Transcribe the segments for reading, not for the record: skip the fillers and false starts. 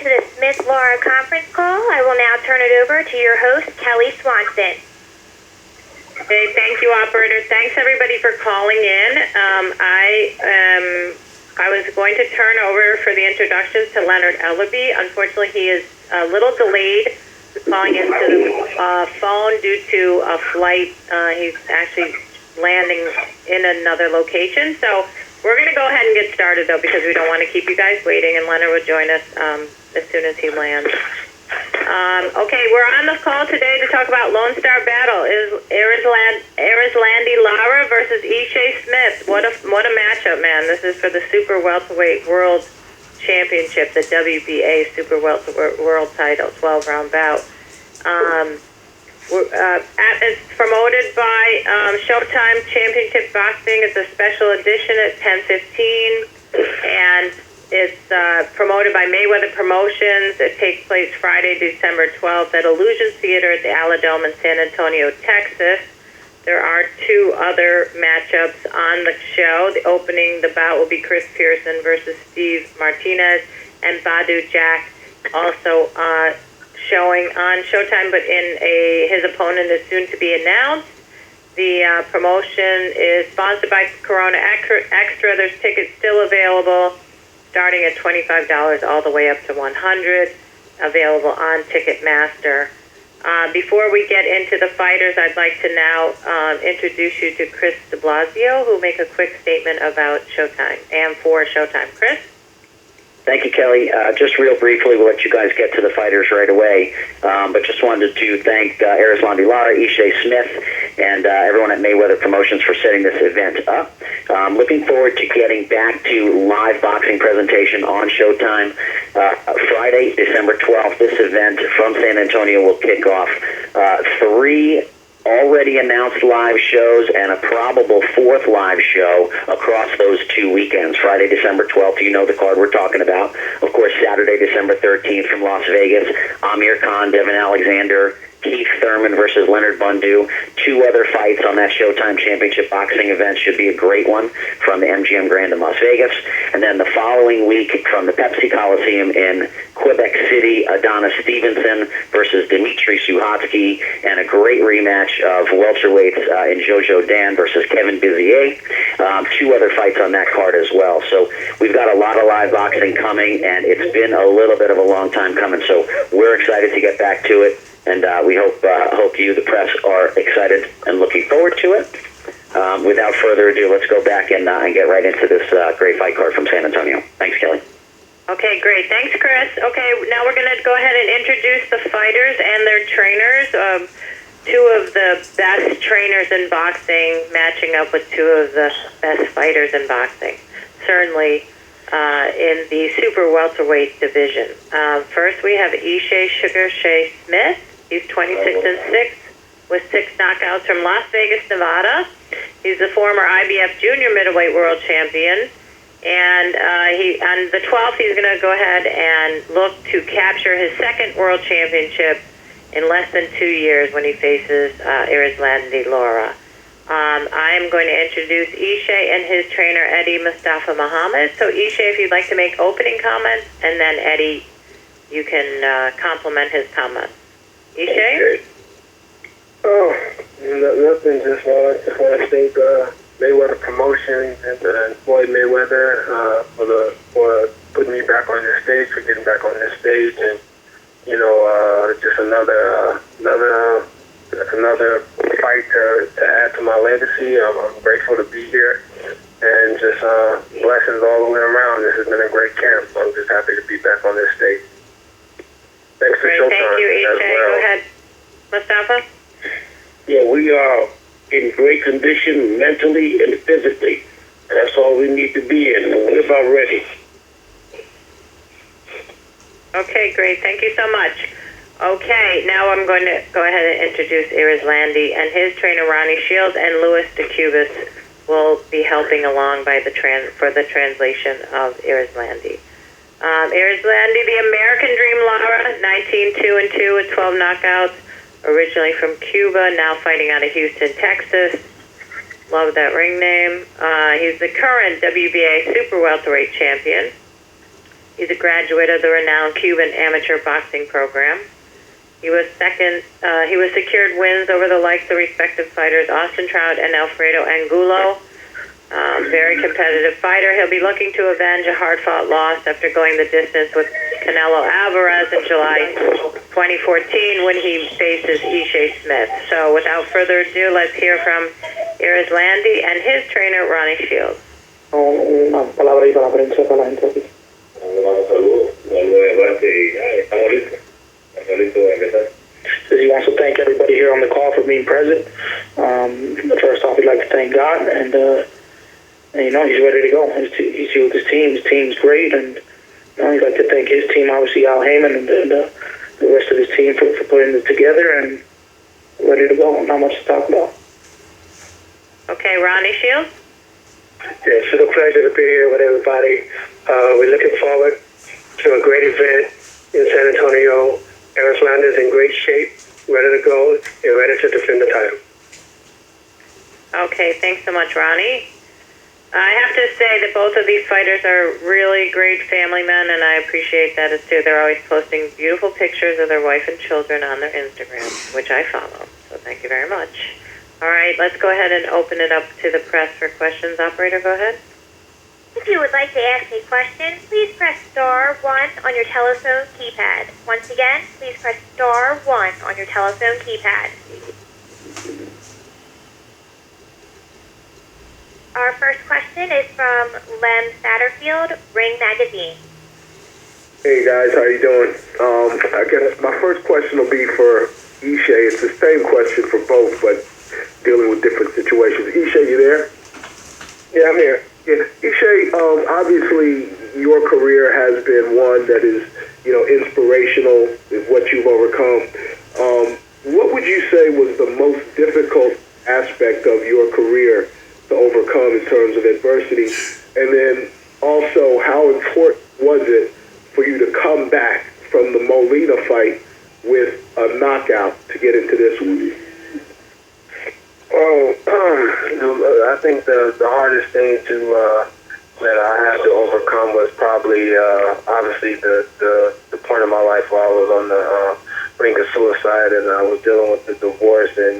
to the Smith-Lara conference call. I will now turn it over to your host, Kelly Swanson. Hey, thank you, operator. Thanks, everybody, for calling in. I was going to turn over for the introductions to Leonard Ellerbe. Unfortunately, he is a little delayed calling into the phone due to a flight. He's actually landing in another location. So we're going to go ahead and get started, though, because we don't want to keep you guys waiting, and Leonard will join us as soon as he lands. Okay, we're on the call today to talk about Lone Star Battle. Is Erislandy Lara versus Ishe Smith. What a matchup, man. This is for the Super Welterweight World Championship, the WBA Super Welterweight World title, 12-round bout. It's promoted by Showtime Championship Boxing. It's a special edition at 10:15, and it's promoted by Mayweather Promotions. It takes place Friday, December 12th at Illusion Theater at the Aladome in San Antonio, Texas. There are two other matchups on the show. The bout will be Chris Pearson versus Steve Martinez, and Badu Jack also showing on Showtime, but his opponent is soon to be announced. The promotion is sponsored by Corona Extra. There's tickets still available, starting at $25 all the way up to $100, available on Ticketmaster. Before we get into the fighters, I'd like to now introduce you to Chris de Blasio, who will make a quick statement about Showtime and for Showtime. Chris? Thank you, Kelly. Just real briefly, we'll let you guys get to the fighters right away, but just wanted to thank Erislandy Lara, Ishe Smith, and everyone at Mayweather Promotions for setting this event up. Looking forward to getting back to live boxing presentation on Showtime. Friday, December 12th, this event from San Antonio will kick off 3 already announced live shows and a probable 4th live show across those 2 weekends. Friday, December 12th, you know the card we're talking about. Of course, Saturday, December 13th from Las Vegas, Amir Khan, Devin Alexander, Keith Thurman versus Leonard Bundu. 2 other fights on that Showtime Championship Boxing event. Should be a great one from the MGM Grand in Las Vegas. And then the following week from the Pepsi Coliseum in Quebec City, Adonis Stevenson versus Dmitry Suhatsky, and a great rematch of welterweights in Jojo Dan versus Kevin Bizier. 2 other fights on that card as well. So we've got a lot of live boxing coming, and it's been a little bit of a long time coming. So we're excited to get back to it. And we hope you, the press, are excited and looking forward to it. Without further ado, let's go back and get right into this great fight card from San Antonio. Thanks, Kelly. Okay, great. Thanks, Chris. Okay, now we're going to go ahead and introduce the fighters and their trainers. 2 of the best trainers in boxing matching up with 2 of the best fighters in boxing. Certainly in the super welterweight division. First, we have Ishe Sugar Shay Smith. He's 26-6 with 6 knockouts from Las Vegas, Nevada. He's the former IBF Junior Middleweight World Champion. And on the 12th, he's going to go ahead and look to capture his 2nd World Championship in less than 2 years when he faces Erislandy Lara. I am going to introduce Ishe and his trainer, Eddie Mustafa Muhammad. So, Ishe, if you'd like to make opening comments, and then Eddie, you can complement his comments. Ishe? Okay. Oh, nothing. Just want to thank Mayweather Promotions and Floyd Mayweather for putting me back on this stage, for getting back on this stage, and just another fight to add to my legacy. I'm grateful to be here, and just blessings all the way around. This has been a great camp. I'm just happy to be back on this stage. Thanks for Showtime. Thank you, Ishe. Go ahead, Mustafa. Yeah, we are in great condition mentally and physically. That's all we need to be in. We're about ready. Okay, great. Thank you so much. Okay, now I'm going to go ahead and introduce Erislandy, and his trainer, Ronnie Shields, and Louis DeCubis will be helping along by for the translation of Erislandy. Erislandy, the American Dream Lara, 19-2-2 with 12 knockouts, originally from Cuba, now fighting out of Houston, Texas. Love that ring name. He's the current WBA Super Welterweight champion. He's a graduate of the renowned Cuban amateur boxing program. He was secured wins over the likes of respective fighters Austin Trout and Alfredo Angulo. Very competitive fighter. He'll be looking to avenge a hard-fought loss after going the distance with Canelo Alvarez in July 2014 when he faces Ishe Smith. So without further ado, let's hear from Erislandy and his trainer, Ronnie Shields. Una palabra ahí para la prensa, para la gente aquí. He wants to thank everybody here on the call for being present. First off, he'd like to thank God, and you know, he's ready to go. He's here with his team. His team's great, and you know, he'd like to thank his team, obviously Al Heyman and the rest of his team for putting it together, and ready to go. Not much to talk about. Okay, Ronnie Shields? It's a pleasure to be here with everybody. We're looking forward to a great event in San Antonio. Erislandy is in great shape, ready to go, and ready to defend the title. Okay, thanks so much, Ronnie. I have to say that both of these fighters are really great family men, and I appreciate that as too. They're always posting beautiful pictures of their wife and children on their Instagram, which I follow. So thank you very much. All right, let's go ahead and open it up to the press for questions. Operator, go ahead. If you would like to ask a question, please press star 1 on your telephone keypad. Once again, please press star 1 on your telephone keypad. Our first question is from Lem Satterfield, Ring Magazine. Hey guys, how you doing? I guess my first question will be for Ishe. It's the same question for both, but dealing with different situations. Ishe, you there? Yeah, I'm here. Yeah, Ishe, obviously your career has been one that is, you know, inspirational in what you've overcome. What would you say was the most difficult aspect of your career to overcome in terms of adversity? And then also, how important was it for you to come back from the Molina fight with a knockout to get into this one? Well, I think the hardest thing that I had to overcome was probably obviously the point of my life where I was on the brink of suicide, and I was dealing with the divorce, and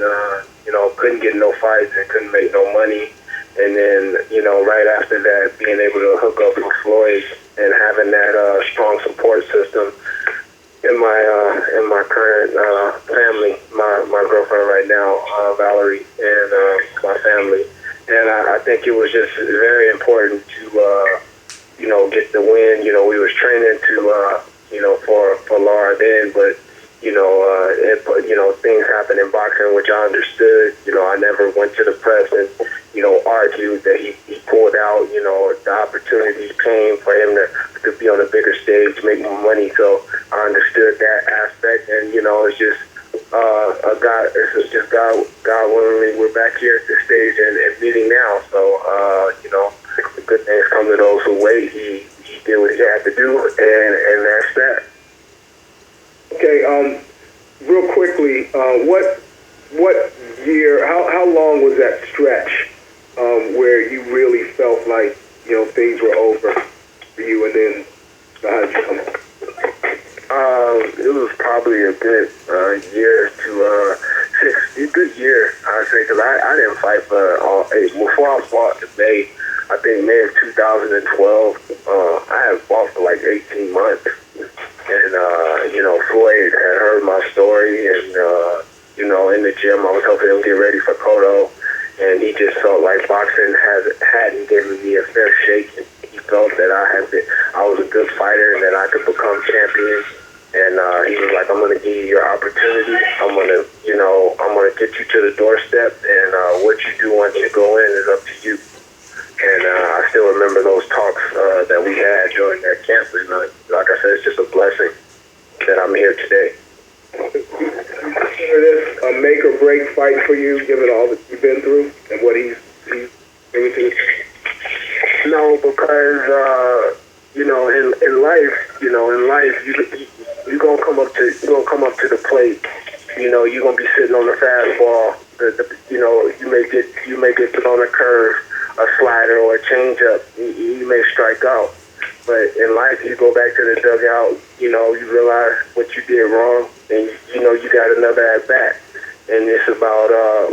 you know, couldn't get no fights and couldn't make no money. And then, you know, right after that, being able to hook up with Floyd and having that strong support system in my current family, my girlfriend right now, Valerie, and my family. And I think it was just very important to, you know, get the win. You know, we was training to, you know, for Lara then, but, you know, things happen in boxing, which I understood. You know, I never went to the press and, you know, argued that he pulled out. You know, the opportunity came for him to be on a bigger stage, make more money. So I understood that aspect, and, you know, it's just God willing, we're back here at this stage and meeting now. So, you know, the good things come to those who wait. He did what he had to do, and that's that. Okay, real quickly, what year, how long was that stretch where you really felt like, you know, things were over for you, and then how'd you come up? It was probably a good year to a good year, I'd say, because I didn't fight before I fought in May. I think May of 2012. I had fought for like 18 months, and you know, Floyd had heard my story, and you know, in the gym I was helping him get ready for Cotto, and he just felt like boxing hadn't given me a fair shake. He felt that I was a good fighter and that I could become champion. And he was like, I'm going to give you your opportunity. I'm going to get you to the doorstep, and what you do once you go in is up to you. And I still remember those talks that we had during that camp. And like I said, it's just a blessing that I'm here today. Consider this a make or break fight for you, given all that you've been through and what he's bringing to you? No, because you know, in life, you're gonna come up to the plate. You know, you're gonna be sitting on the fastball. You know, you may get put on a curve, a slider, or a changeup. You may strike out. But in life, you go back to the dugout, you realize what you did wrong, and you got another at bat. And it's about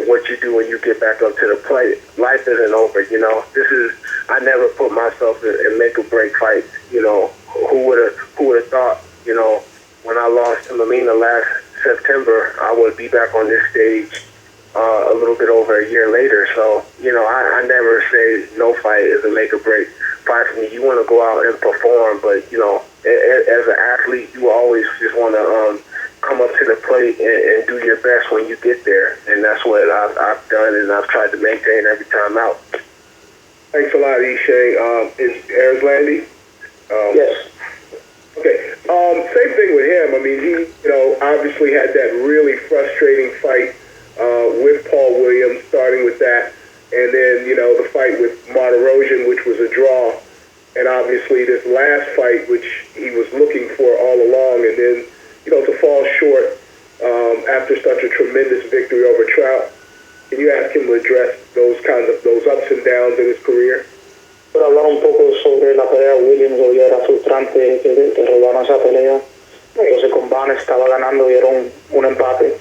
what you do when you get back up to the plate. Life isn't over, I never put myself in make or break fights. Who would have thought, when I lost to Lamina last September, I would be back on this stage a little bit over a year later. So, I never say no fight is a make or break fight for me. You want to go out and perform, but, as an athlete, you always just want to come up to the plate and do your best when you get there. And that's what I've done, and I've tried to maintain every time out. Thanks a lot, Ishe. Is Erislandy? Yes. Okay. Same thing with him. I mean, he, obviously had that really frustrating fight with Paul Williams, starting with that, and then, the fight with Martirosyan, which was a draw, and obviously this last fight, which he was looking for all along, and then, to fall short after such a tremendous victory over Trout. Can you ask him to address those ups and downs in his career? Para hablar un poco sobre la pelea de Williams, hoy era frustrante que te robaron esa pelea. Entonces con Van estaba ganando y era un empate.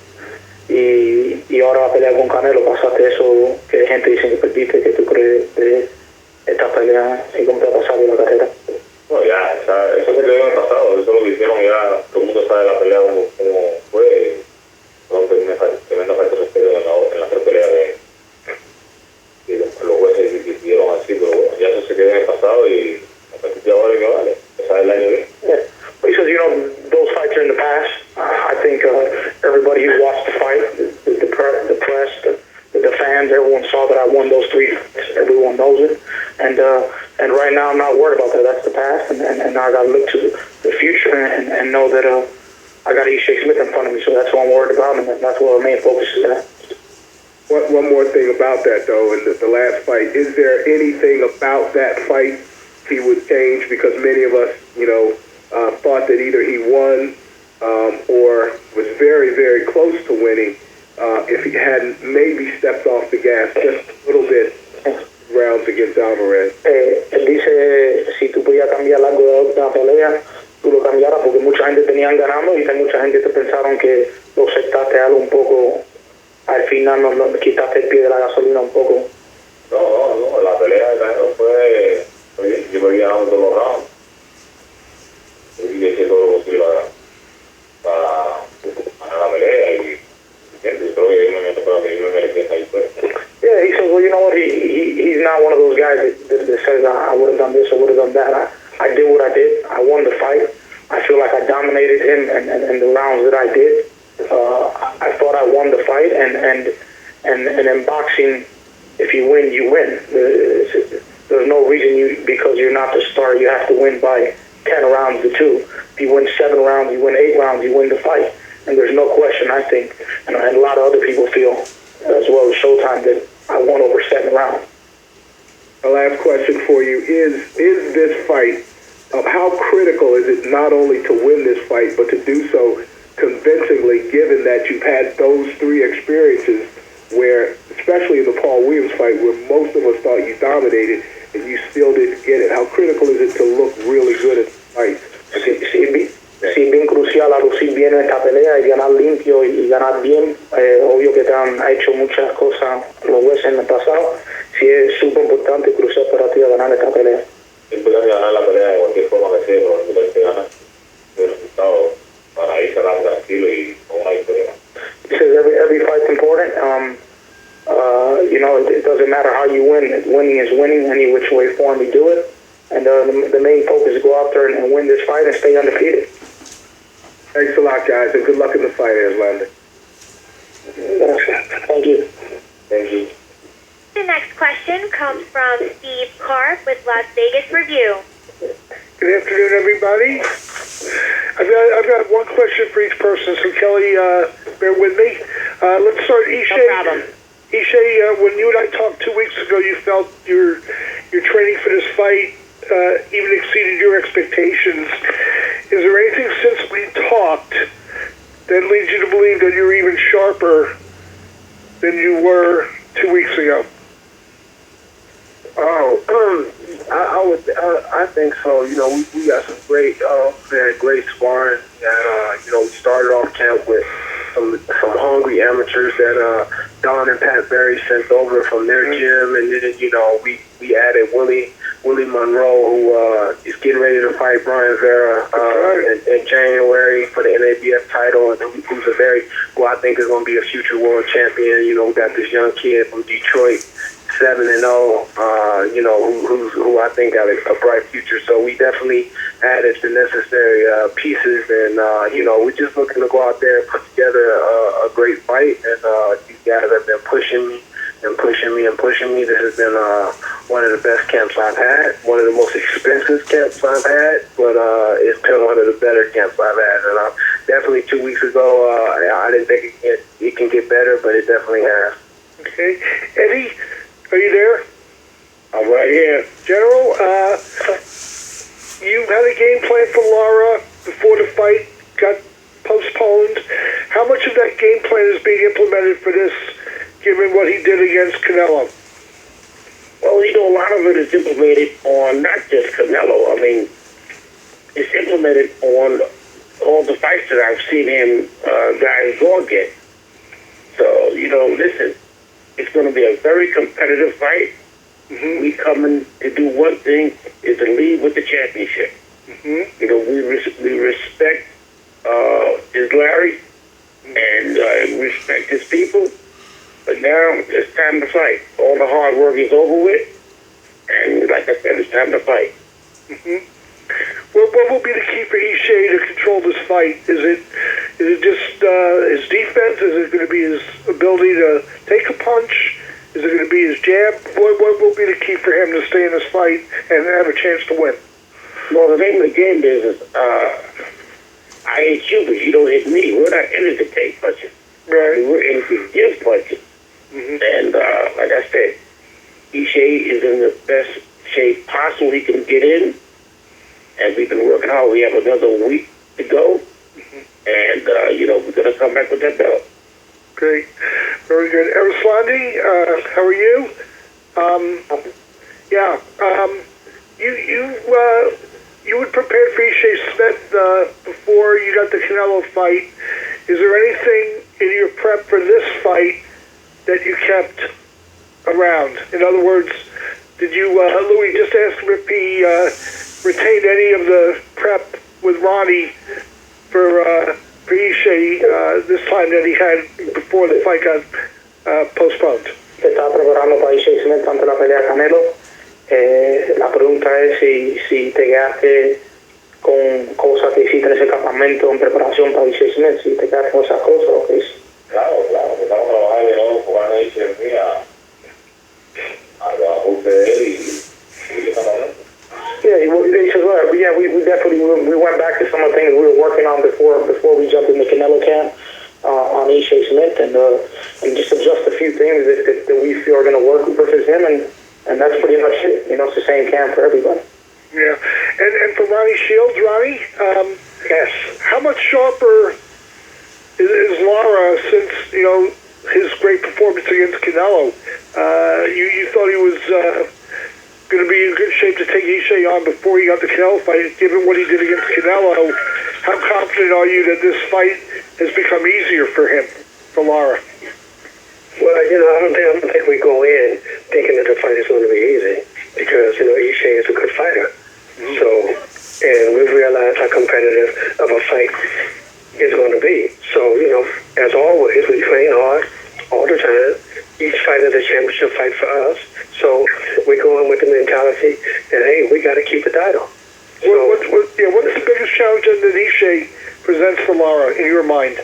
Y ahora va a pelear con Canelo. Pasaste eso que gente dice que perdiste, que tú crees de esta pelea y cómo te ha pasado en la carrera. No, ya, eso se quedó en el pasado. Eso lo que hicieron ya, todo el mundo sabe la pelea como fue. Tremenda falta de respeto en la pelea de los jueces que hicieron así, pero bueno, ya eso se quedó en el pasado y a partir de ahora que vale, esa es el año bien. Yeah. Because, those fights are in the past. I think everybody who watched the fight, the press, the fans, everyone saw that I won those 3 fights. Everyone knows it. And right now I'm not worried about that. That's the past. And now I got to look to the future and know that I got Ishe Smith in front of me. So that's what I'm worried about, and that's where our main focus is at. One more thing about that, though, in the last fight, is there anything about that fight he would change? Because many of us, thought that either he won or was very, very close to winning if he hadn't maybe stepped off the gas just a little bit rounds against Alvarez. Él dice, si tú podías cambiar algo de la pelea, tú lo cambiaras, porque mucha gente tenían ganando y mucha gente te pensaron que lo aceptaste algo un poco. Al final nos quitaste el pie de la gasolina un poco. No, la pelea de Canelo fue bien. Yo me había ganado todos los rounds. Yo hice todo lo posible para ganar la pelea y yo creo que yo me meto para que yo me merezca ahí pues. Yeah, he says, well, you know what, he's not one of those guys that says I would have done this or would have done that. I did what I did. I won the fight. I feel like I dominated him and the rounds that I did. I thought I won the fight, and in boxing, if you win, you win. There's no reason because you're not the star, you have to win by 10 rounds to 2. If you win 7 rounds, you win 8 rounds, you win the fight. And there's no question, I think, and a lot of other people feel, as well as Showtime, that I won over 7 rounds. The last question for you is this fight, how critical is it not only to win this fight, but to do so convincingly, given that you've had those 3 experiences where, especially in the Paul Williams fight, where most of us thought you dominated and you still didn't get it? How critical is it to look really good at the fight? Sí, bien crucial a lucir bien en esta pelea y ganar limpio y ganar bien. Obvio que te han hecho muchas cosas los jueces en el pasado. Sí, es súper importante y crucial para ti ganar esta pelea. Es importante ganar la pelea de cualquier forma que sea, pero es importante ganar el resultado para ir cerrando tranquilo y con una victoria. He says every fight's important. It doesn't matter how you win. Winning is winning, any which way form you do it. And the main focus is go out there and win this fight and stay undefeated. Thanks a lot, guys, and good luck in the fight, Erislandy. Thank you. Thank you. The next question comes from Steve Karp with Las Vegas Review. Good afternoon, everybody. I've got one question for each person, so Kelly, bear with me. Let's start, Ishe. No problem. Ishe, when you and I talked 2 weeks ago, you felt your training for this fight even exceeded your expectations. Is there anything since we talked that leads you to believe that you're even sharper than you were 2 weeks ago? I would I think so. You know, we got some great, very great sparring. And, you know, we started off camp with some hungry amateurs that Don and Pat Berry sent over from their gym, and then, you know, we added Willie Monroe, who is getting ready to fight Brian Vera in January for the NABF title, and who's who I think is going to be a future world champion. You know, we got this young kid from Detroit, 7-0, you know, who I think got a bright future. So we definitely added the necessary pieces, and you know, we're just looking to go out there and put together a great fight. And these guys have been pushing me. This has been one of the best camps I've had, one of the most expensive camps I've had, but it's been one of the better camps I've had. And definitely 2 weeks ago, I didn't think it can get better, but it definitely has. Okay. Eddie, are you there? I'm right here. General, you had a game plan for Lara before the fight got postponed. How much of that game plan is being implemented for this, given what he did against Canelo? Well, you know, a lot of it is implemented on not just Canelo. I mean, it's implemented on all the fights that I've seen him guys go against. So, you know, listen, it's going to be a very competitive fight. Mm-hmm. We coming to do one thing, is to lead with the championship. Mm-hmm. You know, we respect his Larry and respect his people. But now it's time to fight. All the hard work is over with, and like I said, it's time to fight. Mm-hmm. Well, what will be the key for Ishe to control this fight? Is it just his defense? Is it going to be his ability to take a punch? Is it going to be his jab? What will be the key for him to stay in this fight and have a chance to win? Well, the name of the game is I hit you, but you don't hit me. We're not in it to take punches. Right. We're in it to give punches. Mm-hmm. And like I said, Ishe is in the best shape possible he can get in. And we've been working hard. We have another week to go. Mm-hmm. And, you know, we're going to come back with that belt. Great. Very good. Erislandy, how are you? You had prepared for Ishe Smith before you got the Canelo fight. Is there anything in your prep for this fight that you kept around? In other words, did you, Louis, just ask him if he retained any of the prep with Ronnie for Ishe this time that he had before the fight got postponed? Se está preparando para Ishe Smith ante la pelea Canelo. La pregunta es si te quedaste con cosas que hiciste en ese campamento en preparación para Ishe Smith, si te quedaste con esas cosas o qué es. Claro, estamos trabajando de nuevo con Ishe a los ajustes de él y estamos hablando. Yeah, he says, well, yeah, we definitely we went back to some of the things we were working on before we jumped in the Canelo camp on Ishe Smith, and just adjust a few things that we feel are going to work versus him, and that's pretty much it. You know, it's the same camp for everybody. Yeah, and for Ronnie Shields, Ronnie, yes. How much sharper is Lara since, you know, his great performance against Canelo? You thought he was going to be in good shape to take Ishe on before he got the Canelo fight. Given what he did against Canelo, how confident are you that this fight has become easier for him, for Lara? Well, you know, I don't think we go in thinking that the fight is going to be easy, because, you know, Ishe is a good fighter. Mm-hmm. So, and we've realized how competitive of a fight it's going to be. So, you know, as always, we train hard all the time. Each fight is a championship fight for us. So we go in with the mentality that, hey, we got to keep the title. So, what's the biggest challenge that Ishe presents for Lara in your mind?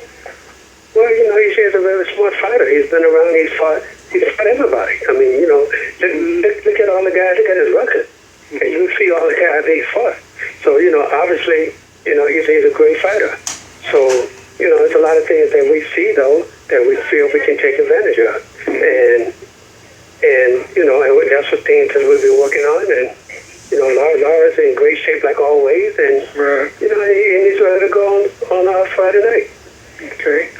Well, you know, Ishe is a very smart fighter. He's been around. He's fought everybody. I mean, you know, look at all the guys. Look at his record. And you see all the guys he's fought. So, you know, obviously, you know, Ishe is a great fighter. So, you know, there's a lot of things that we see, though, that we feel we can take advantage of. And you know, and that's what things that we've been working on. And, you know, Lara's in great shape like always. And, you know, and he's ready to go on Friday night. Okay.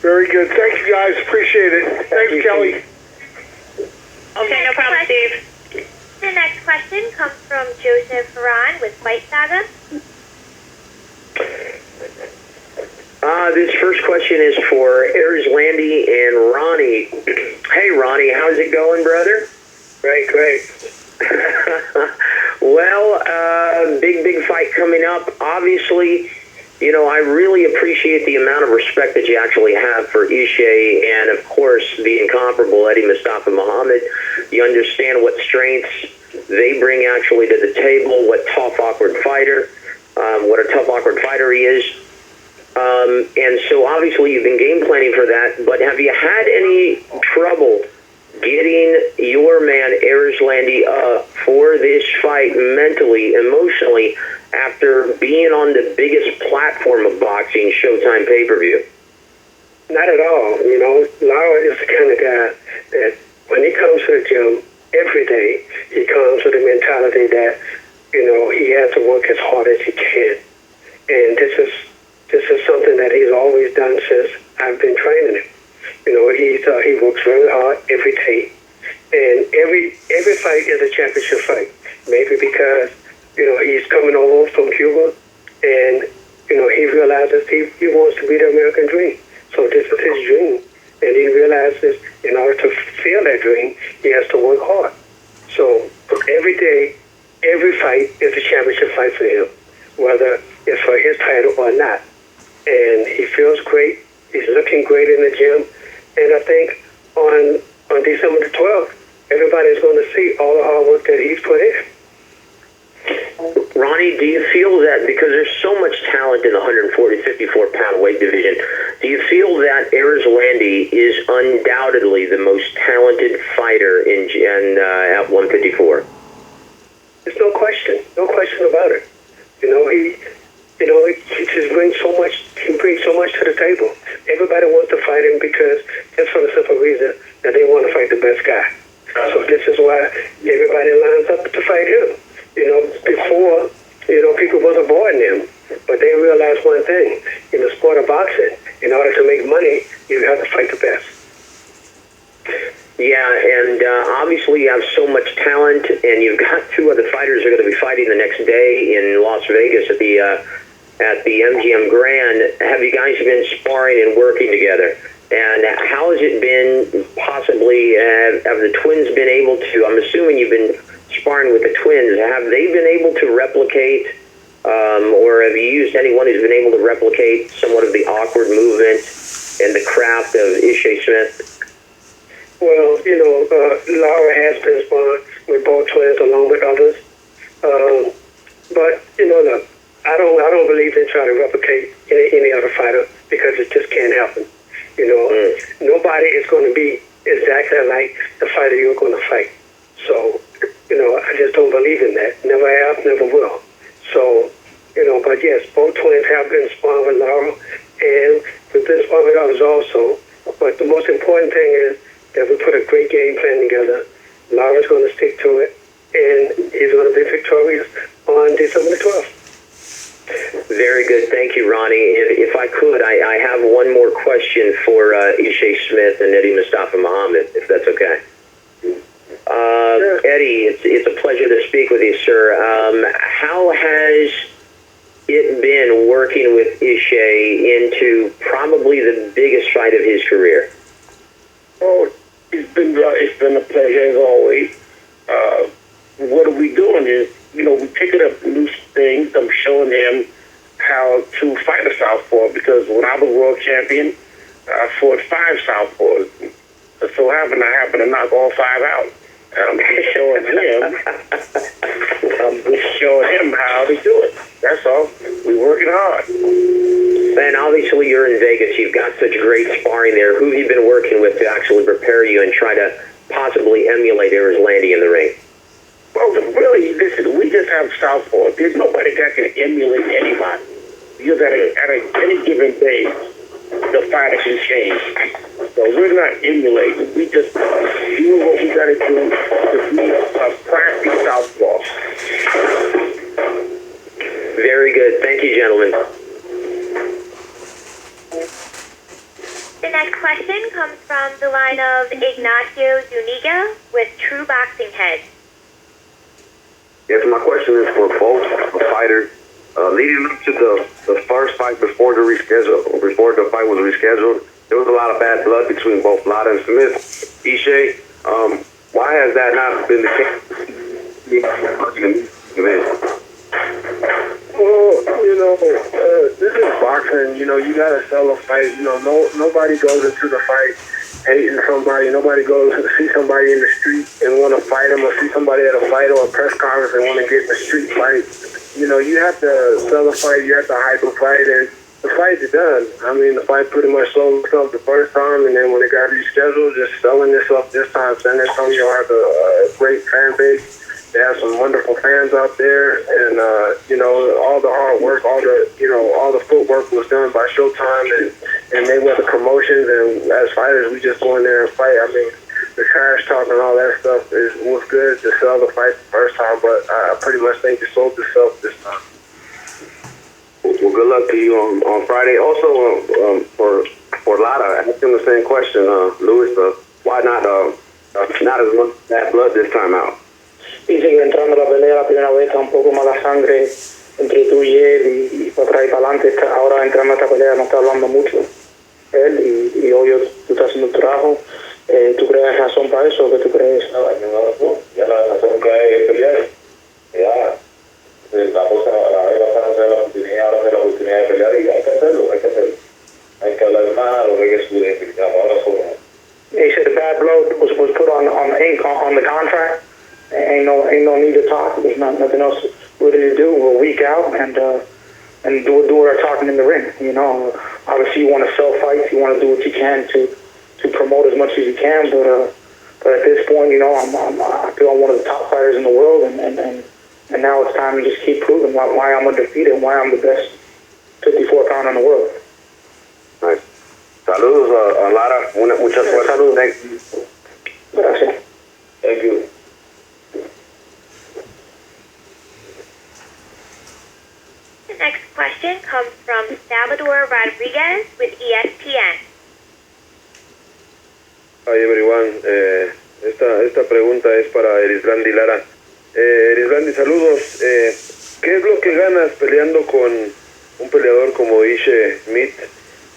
Very good. Thank you, guys. Appreciate it. Thanks, Kelly. Okay, no problem, Steve. The next question comes from Joseph Haran with Fight Saga. This first question is for Erislandy and Ronnie. Hey, Ronnie, how's it going, brother? Great. Well, big fight coming up. Obviously, you know, I really appreciate the amount of respect that you actually have for Ishe and, of course, the incomparable Eddie Mustafa Muhammad. You understand what strengths they bring actually to the table, what a tough, awkward fighter he is. And so, obviously, you've been game planning for that, but have you had any trouble getting your man Erislandy up for this fight mentally, emotionally, after being on the biggest platform of boxing, Showtime Pay Per View? Not at all. You know, Lara is the kind of guy that when he comes to the gym every day, he comes with a mentality that, you know, he has to work as hard as he can. And this is something that he's always done since I've been training him. You know, he works very hard every day, and every fight is a championship fight. Maybe because, you know, he's coming over from Cuba, and, you know, he realizes he wants to be the American dream. So this is his dream, and he realizes in order to fulfill that dream, he has to work hard. So every day, every fight is a championship fight for him, whether it's for his title or not. And he feels great. He's looking great in the gym. And I think on December the 12th, everybody's going to see all the hard work that he's put in. Ronnie, do you feel that because there's so much talent in the 140, 54-pound weight division, do you feel that Erislandy is undoubtedly the most talented fighter at 154? There's no question about it. He just brings so much. He brings so much to the table. Everybody wants to fight him because just for the simple reason that they want to fight the best guy. So this is why everybody lines up to fight him. You know, before, you know, people was avoiding him, but they realized one thing: in the sport of boxing, in order to make money, you have to fight the best. Yeah, and obviously you have so much talent, and you've got two other fighters who are going to be fighting the next day in Las Vegas at the MGM Grand. Have you guys been sparring and working together? And how has it been? Possibly, have the twins been able to? I'm assuming you've been sparring with the twins. Have they been able to replicate, or have you used anyone who's been able to replicate somewhat of the awkward movement and the craft of Ishe Smith? Well, you know, Lara has been sparring with both twins along with others. But, you know, look, I don't believe in trying to replicate any other fighter because it just can't happen. You know, nobody is going to be exactly like the fighter you're going to fight. So, you know, I just don't believe in that. Never have, never will. So, you know, but yes, both twins have been sparring with Lara, and we've been sparring with others also. But the most important thing is that we put a great game plan together. Lara's going to stick to it, and he's going to be victorious on December the 12th. Very good. Thank you, Ronnie. If I could, I have one more question for Ishe Smith and Eddie Mustafa Muhammad, if that's okay. Sure. Eddie, it's a pleasure to speak with you, sir. How has it been working with Ishe into probably the biggest fight of his career? Oh, it's been a pleasure as always. What are we doing is, you know, we're picking up new things. I'm showing him how to fight a southpaw because when I was world champion, I fought 5 southpaws. It so happened I happened to knock all 5 out. I'm just showing him how to do it. That's all. We're working hard. And obviously you're in Vegas. You've got such great sparring there. Who have you been working with to actually prepare you and try to possibly emulate Erislandy in the ring? Well, really, listen, we just have southpaw. There's nobody that can emulate anybody. Because at any given day, the fighter can change. So we're not emulating. We just do what we got to do to be a practice southpaw. Very good. Thank you, gentlemen. The next question comes from the line of Ignacio Zuniga with True Boxing Head. Yes, my question is for both fighters. Leading up to the first fight before the fight was rescheduled, there was a lot of bad blood between both Lara and Smith. Ishe, why has that not been the case? Well, this is boxing. You gotta sell a fight. Nobody goes into the fight hating somebody. Nobody goes to see somebody in the street and want to fight them, or see somebody at a fight or a press conference and want to get in a street fight. You have to sell a fight. You have to hype a fight, and the fight's done. I mean, the fight pretty much sold itself the first time, and then when it got rescheduled, just selling itself this time. San Antonio has a great fan base. They have some wonderful fans out there, and all the hard work, all the footwork was done by Showtime and Mayweather Promotions. And as fighters, we just go in there and fight. I mean, the trash talk and all that stuff was good to sell the fight the first time, but I pretty much think it sold itself this time. Well, good luck to you on Friday. Also, for Lara, I asked him the same question, Luis. Why not as much bad blood this time out? Dice que entrando a la pelea la primera vez está un poco mala sangre entre tú y él y para atrás y para adelante. Ahora entrando a esta pelea no está hablando mucho él y obvio tú estás haciendo tu trabajo. ¿Tú crees razón para eso? ¿Qué tú crees? Ya la razón que es pelear. Ya la cosa, la vez pasada no se da la oportunidad, ahora se da la oportunidad de pelear y hay que hacerlo. Hay que hablar más, lo que hay que subir, ahora solo. He said the bad blood was put on the ink on the contract. Ain't no need to talk. There's nothing else really to do. We're a week out and do our talking in the ring. Obviously you want to sell fights. You want to do what you can to promote as much as you can. But at this point, I feel I'm one of the top fighters in the world, and now it's time to just keep proving why I'm undefeated and why I'm the best 54-pounder in the world. Nice. Saludos, Lara. Muchas suerte. Saludos. Thank you. Gracias. Thank you. The next question comes from Salvador Rodriguez with ESPN. Hi everyone, esta pregunta es para Erislandy Lara. Erislandy, saludos. ¿Qué es lo que ganas peleando con un peleador como Ishe Smith?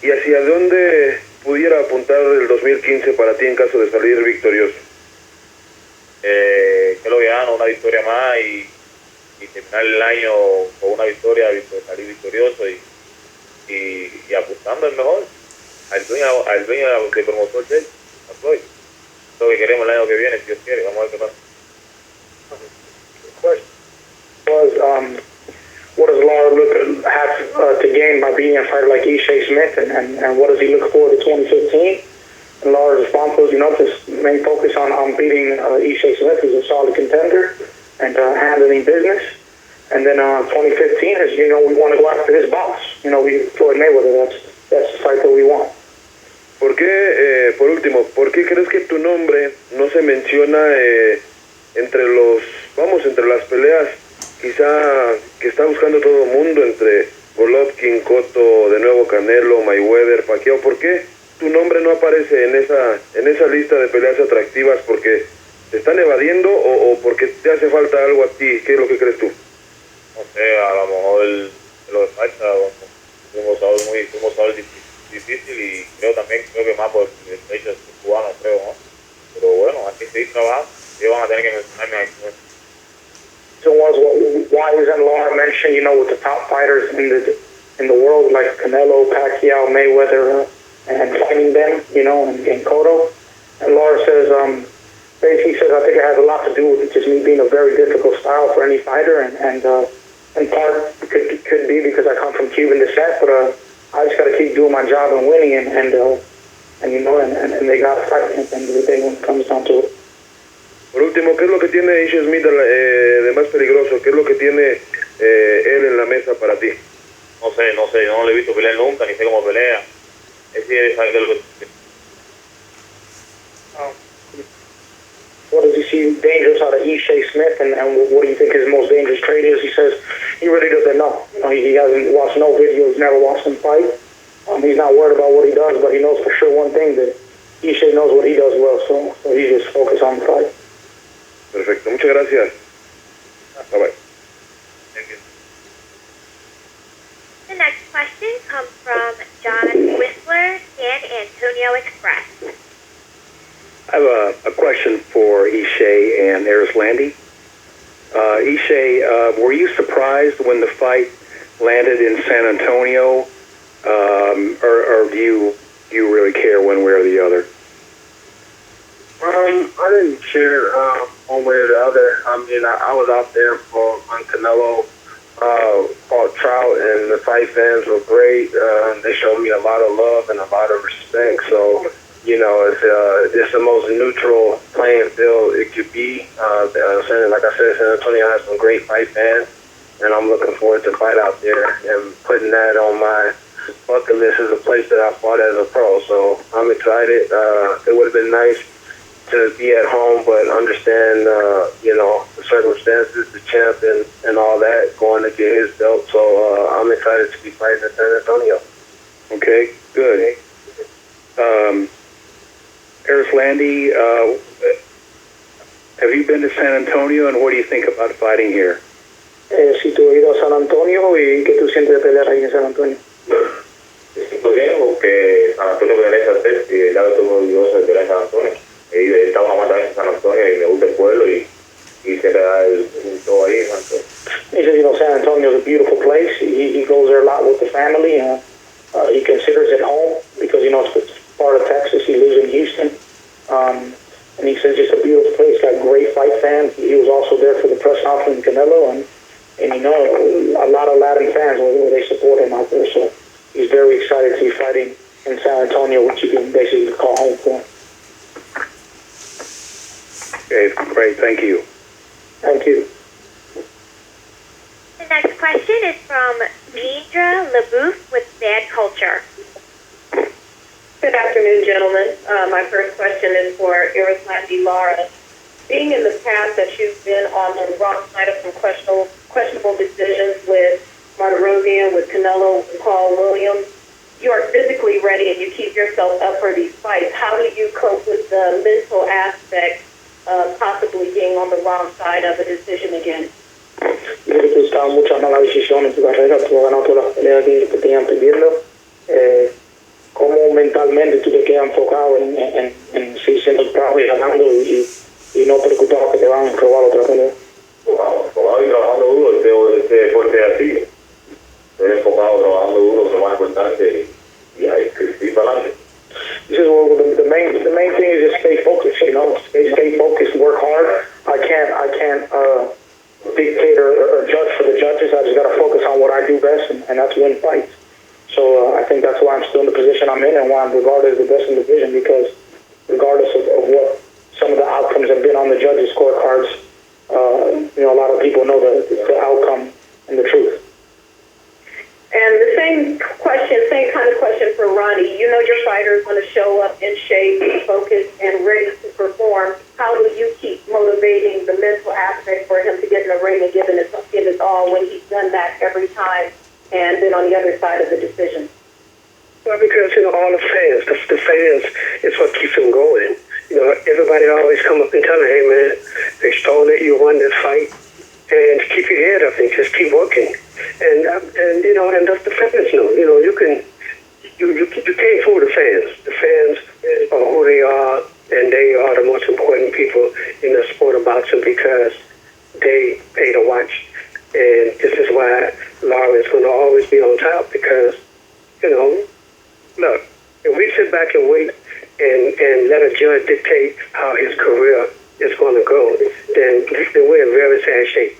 ¿Y hacia dónde pudiera apuntar el 2015 para ti en caso de salir victorioso? Que lo que gano, una victoria más y terminar el año con una victoria, salir victorioso y apuntando al mejor, al dueño del promotor Shay, a Floyd. Es lo que queremos el año que viene, si Dios quiere. Vamos a ver qué pasa. What does Lara have to gain by beating a fighter like Ishe Smith, and what does he look forward to 2015? And Lara's response was, just main focus on beating Ishe Smith, who's a solid contender, and handling business. And then 2015 is, we want to go after his boss. Floyd Mayweather, that's the fight that we want. ¿Por qué, por último, por qué crees que tu nombre no se menciona entre las peleas quizá que está buscando todo el mundo, entre Golovkin, Cotto, de nuevo Canelo, Mayweather, Pacquiao? ¿Por qué tu nombre no aparece en esa lista de peleas atractivas? ¿Porque te están evadiendo o porque te hace falta algo a ti? ¿Qué es lo que crees tú? No sé, a lo mejor lo que falta, un sabor difícil y creo que más por el hecho de ser cubano, creo, ¿no? Pero bueno, hay que seguir trabajando. Ellos van a tener que mencionarme ahí. So why isn't Lara mentioned, with the top fighters in the world like Canelo, Pacquiao, Mayweather, and fighting them, and Cotto? And Lara says, basically says, I think it has a lot to do with just me being a very difficult style for any fighter, and in part could be because I come from Cuban descent, but I just got to keep doing my job and winning, and they got to fight at the end of the day when it comes down to it. Por último, ¿qué es lo que tiene Ishe Smith de más peligroso? ¿Qué es lo que tiene él en la mesa para ti? No sé, yo no lo he visto pelear nunca, ni sé cómo pelea. What does he see dangerous out of Ishe Smith, and what do you think his most dangerous trait is? He says he really doesn't know. He hasn't watched no videos, never watched him fight. He's not worried about what he does, but he knows for sure one thing, that Ishe knows what he does well, so he just focused on the fight. Perfecto, muchas gracias. Bye-bye. Thank you. The next question comes from John Whistler, San Antonio Express. I have a question for Ishe and Erislandy. Ishe, were you surprised when the fight landed in San Antonio, or do you really care one way or the other? I didn't care one way or the other. I mean, I was out there when Canelo fought Trout, and the fight fans were great. They showed me a lot of love and a lot of respect. So, you know, it's the most neutral playing field it could be. Like I said, San Antonio has some great fight fans, and I'm looking forward to fight out there and putting that on my bucket list as a place that I fought as a pro. So I'm excited. It would have been nice to be at home, but understand, you know, the circumstances, the champ, and all that, going to get his belt. So I'm excited to be fighting in San Antonio. Okay, good. Erislandy, have you been to San Antonio, and what do you think about fighting here? Si tú has ido a San Antonio, ¿y qué tú sientes de pelear ahí en San Antonio? Me siento bien porque San Antonio pertenece a ser, y ya estoy muy orgulloso de pelear en San Antonio. He estado una mata en San Antonio y me gusta el pueblo y siempre da todo ahí. He says, you know, San Antonio is a beautiful place. He goes there a lot with the family. He considers it home because, you know, it's part of Texas. He lives in Houston. And he says it's a beautiful place. Got great fight fans. He was also there for the press conference in Canelo. And you know, a lot of Latin fans, where they support him out there. So he's very excited to be fighting in San Antonio, which you can basically call home for him. Okay, great. Thank you. Thank you. The next question is from Deidre LeBouf with Bad Culture. Good afternoon, gentlemen. My first question is for Erislandy Lara. Being in the past that you've been on the wrong side of some questionable decisions with Martirosyan, with Canelo, with Paul Williams, you are physically ready and you keep yourself up for these fights. How do you cope with the mental aspect of possibly being on the wrong side of a decision again? Yo creo que tú has muchas malas decisiones en tu carrera. Tú has ganado todas las peleas que te tenían perdiendo. ¿Cómo mentalmente tú te quedas enfocado en seguir siendo el trabajo y ganando y no preocupado que te van a robar otra pelea? Enfocado y trabajando duro, este deporte así. Estoy enfocado, trabajando duro, lo más importante, y ahí ir para adelante. He says, well, the main thing is just stay focused, you know, stay focused, work hard. I can't dictate or judge for the judges. I just got to focus on what I do best, and that's win fights. So I think that's why I'm still in the position I'm in and why I'm regarded as the best in the division, because regardless of what some of the outcomes have been on the judges' scorecards, you know, a lot of people know the outcome and the truth. And the same kind of question for Ronnie. You know your fighter is going to show up in shape, focused, and ready to perform. How do you keep motivating the mental aspect for him to get in the ring and give it all when he's done that every time and been on the other side of the decision? Well, because, you know, all the fans, the fans is what keeps them going. You know, everybody always come up and tell me, hey, man, they stole it, you won this fight, and keep your head up and just keep working. And you know, and the fans know, you know, you can't fool the fans. The fans are who they are, and they are the most important people in the sport of boxing because they pay to watch. And this is why Lara is going to always be on top because, you know, look, if we sit back and wait and let a judge dictate how his career is going to go, then we're in very sad shape.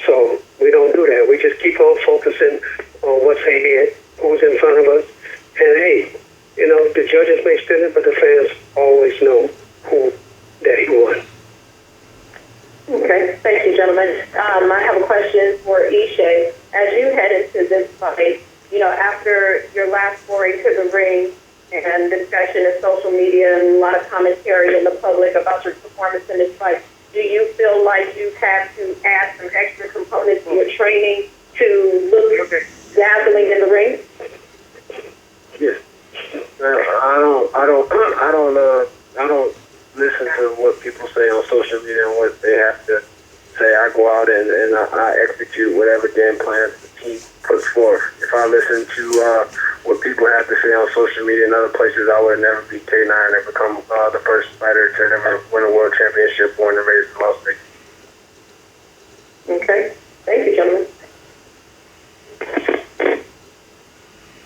So we don't do that. We just keep on focusing on what's ahead, who's in front of us. And hey, you know, the judges may spin it, but the fans always know that he won. Okay, thank you, gentlemen. I have a question for Ishe. As you head into this fight, you know, after your last foray to the ring and discussion in social media and a lot of commentary in the public about your performance in this fight, do you feel like you've had to add some extra components to your training to look dazzling in the ring? Yes. I don't listen to what people say on social media and what they have to say. I go out and I execute whatever game plans the team puts forth. If I listen to what people have to say on social media and other places, I would never be K9 and become the first fighter to ever win a world championship born and raised in Las Vegas. Okay. Thank you, gentlemen.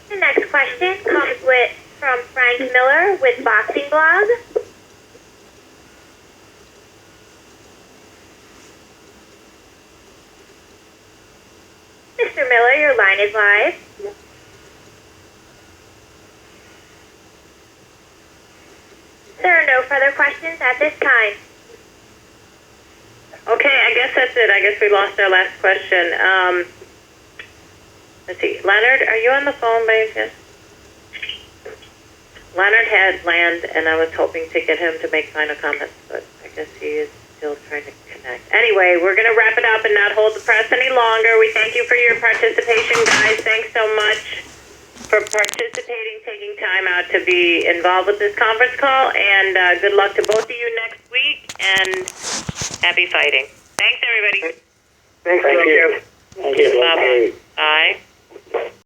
The next question comes from Frank Miller with Boxing Blog. Mr. Miller, your line is live. There are no further questions at this time. Okay, I guess that's it. I guess we lost our last question. Let's see. Leonard, are you on the phone by any chance? Leonard had land, and I was hoping to get him to make final comments, but I guess he is still trying to connect. Anyway, we're going to wrap it up and not hold the press any longer. We thank you for your participation, guys. Thanks so much for participating, taking time out to be involved with this conference call, and good luck to both of you next week, and happy fighting. Thanks, everybody. Thank you. Bye. Bye.